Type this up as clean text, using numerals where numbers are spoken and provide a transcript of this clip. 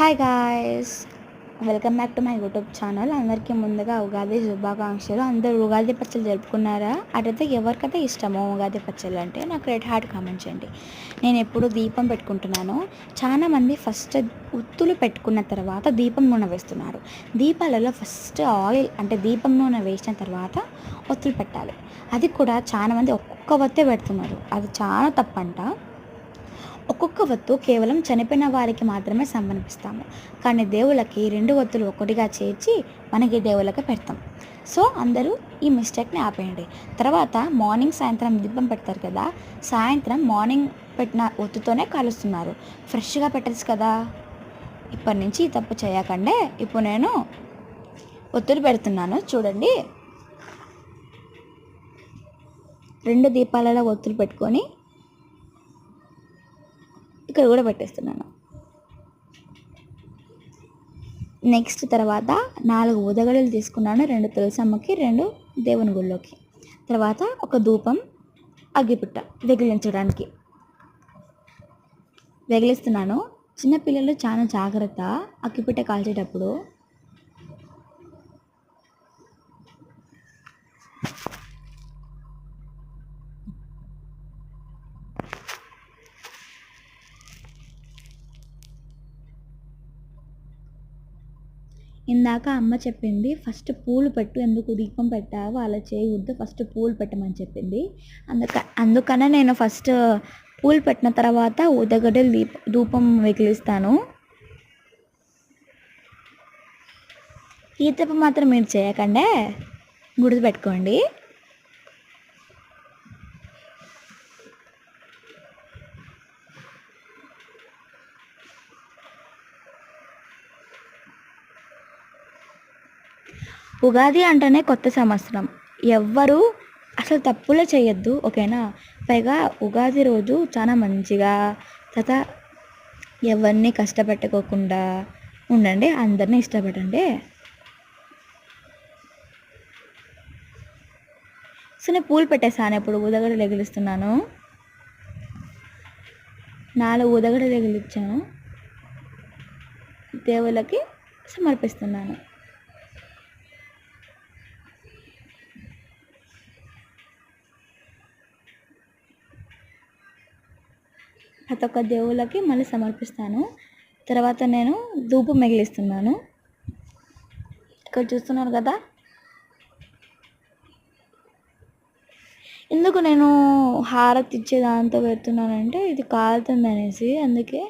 Hi guys, welcome back to my YouTube channel. అందరికీ ముందుగా ఉగాది శుభాకాంక్షలు. అందరూ ఉగాది పచ్చళ్ళు జరుపుకున్నారా? అటైతే ఎవరికైతే ఇష్టమో ఉగాది పచ్చళ్ళు అంటే నాకు రెడ్ హార్ట్ కామెంట్ చేయండి. నేను ఎప్పుడు దీపం పెట్టుకుంటున్నాను. చాలామంది ఫస్ట్ ఉత్తులు పెట్టుకున్న తర్వాత దీపం నూనె వేస్తున్నారు. దీపాలలో ఫస్ట్ ఆయిల్ అంటే దీపం నూనె వేసిన తర్వాత ఒత్తులు పెట్టాలి. అది కూడా చాలామంది ఒక్కొక్క ఒత్తే పెడుతున్నారు. అది చాలా తప్పంట. ఒక్కొక్క ఒత్తు కేవలం చనిపోయిన వారికి మాత్రమే సమర్పిస్తాము, కానీ దేవుళ్ళకి రెండు ఒత్తులు ఒకటిగా చేర్చి మనకి దేవుళ్ళకి పెడతాం. సో అందరూ ఈ మిస్టేక్ని ఆపేయండి. తర్వాత మార్నింగ్ సాయంత్రం దీపం పెడతారు కదా, సాయంత్రం మార్నింగ్ పెట్టిన ఒత్తుతోనే కాలుస్తున్నారు. ఫ్రెష్గా పెట్టచ్చు కదా. ఇప్పటి నుంచి ఈ తప్పు చేయకండి. ఇప్పుడు నేను ఒత్తులు పెడుతున్నాను చూడండి. రెండు దీపాలలో ఒత్తులు పెట్టుకొని ఇక్కడ కూడా పెట్టేస్తున్నాను. నెక్స్ట్ తర్వాత 4 ఊదగడలు తీసుకున్నాను. 2 తులసమ్మకి, 2 దేవుని గుళ్ళోకి. తర్వాత ఒక ధూపం అగ్గిపుట్ట వెగిలించడానికి వెగిలిస్తున్నాను. చిన్నపిల్లలు చాలా జాగ్రత్త అగ్గిపుట్ట కాల్చేటప్పుడు. ఇందాక అమ్మ చెప్పింది ఫస్ట్ పూలు పెట్టు, ఎందుకు దీపం పెట్టావు అలా చేయవద్దు, ఫస్ట్ పూలు పెట్టమని చెప్పింది. అందుకనే నేను ఫస్ట్ పూలు పెట్టిన తర్వాత ఊదగడ్డలు ధూపం వెగిలిస్తాను. ఈ తప్ప మాత్రం మీరు చేయకండి, గుర్తుపెట్టుకోండి. ఉగాది అంటేనే కొత్త సంవత్సరం. ఎవ్వరూ అసలు తప్పులే చేయొద్దు, ఓకేనా. పైగా ఉగాది రోజు చాలా మంచిగా తర్వాత ఎవరిని కష్టపెట్టుకోకుండా ఉండండి, అందరినీ ఇష్టపడండి. సో నేను పూలు పెట్టేసాను. ఇప్పుడు ఊదగడలు ఎగిలిస్తున్నాను. 4 ఊదగడలు ఎగిలిచ్చాను, దేవుళ్ళకి సమర్పిస్తున్నాను. ప్రతి ఒక్క దేవుళ్ళకి మళ్ళీ సమర్పిస్తాను. తర్వాత నేను ధూపం మిగిలిస్తున్నాను. ఇక్కడ చూస్తున్నారు కదా. ఎందుకు నేను హారతి ఇచ్చే దాంతో పెడుతున్నానంటే ఇది కాలుతుంది అనేసి, అందుకే